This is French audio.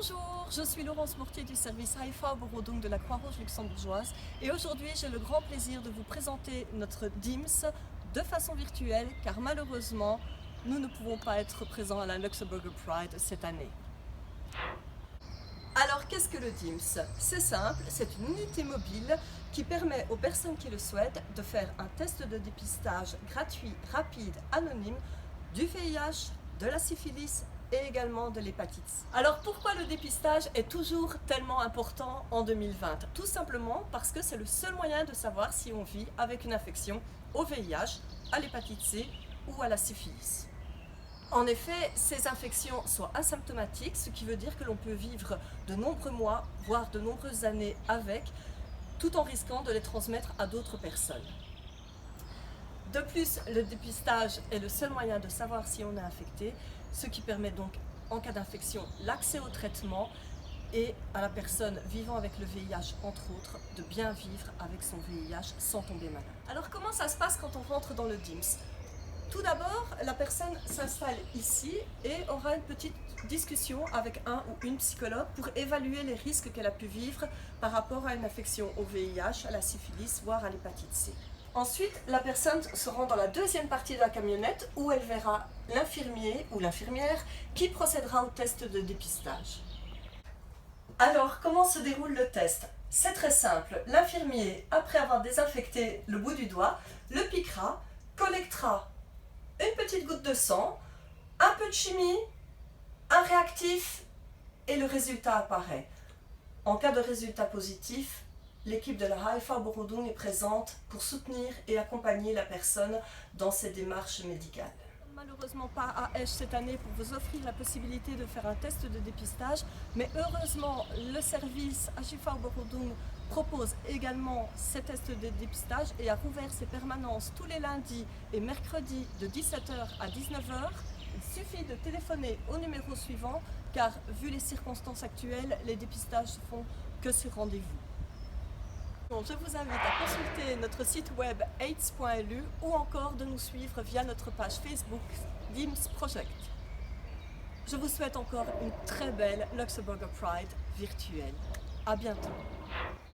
Bonjour, je suis Laurence Mortier du service Haïfa Borodung de la Croix-Rouge luxembourgeoise et aujourd'hui j'ai le grand plaisir de vous présenter notre DIMS de façon virtuelle car malheureusement nous ne pouvons pas être présents à la Luxembourger Pride cette année. Alors qu'est-ce que le DIMS? C'est simple, c'est une unité mobile qui permet aux personnes qui le souhaitent de faire un test de dépistage gratuit, rapide, anonyme du VIH, de la syphilis et également de l'hépatite C. Alors pourquoi le dépistage est toujours tellement important en 2020? Tout simplement parce que c'est le seul moyen de savoir si on vit avec une infection au VIH, à l'hépatite C ou à la syphilis. En effet, ces infections sont asymptomatiques, ce qui veut dire que l'on peut vivre de nombreux mois, voire de nombreuses années avec, tout en risquant de les transmettre à d'autres personnes. De plus, le dépistage est le seul moyen de savoir si on est infecté, ce qui permet donc, en cas d'infection, l'accès au traitement et à la personne vivant avec le VIH, entre autres, de bien vivre avec son VIH sans tomber malade. Alors comment ça se passe quand on rentre dans le DIMS? Tout d'abord, la personne s'installe ici et aura une petite discussion avec un ou une psychologue pour évaluer les risques qu'elle a pu vivre par rapport à une infection au VIH, à la syphilis, voire à l'hépatite C. Ensuite, la personne se rend dans la deuxième partie de la camionnette où elle verra l'infirmier ou l'infirmière qui procédera au test de dépistage. Alors, comment se déroule le test? C'est très simple. L'infirmier, après avoir désinfecté le bout du doigt, le piquera, collectera une petite goutte de sang, un peu de chimie, un réactif et le résultat apparaît. En cas de résultat positif, l'équipe de la Haïfa Borodung est présente pour soutenir et accompagner la personne dans ses démarches médicales. Malheureusement pas à Esch cette année pour vous offrir la possibilité de faire un test de dépistage, mais heureusement le service Haïfa Borodung propose également ces tests de dépistage et a rouvert ses permanences tous les lundis et mercredis de 17 h à 19 h. Il suffit de téléphoner au numéro suivant car vu les circonstances actuelles, les dépistages se font que sur rendez-vous. Je vous invite à consulter notre site web aids.lu ou encore de nous suivre via notre page Facebook DIMS Project. Je vous souhaite encore une très belle Luxembourger Pride virtuelle. À bientôt.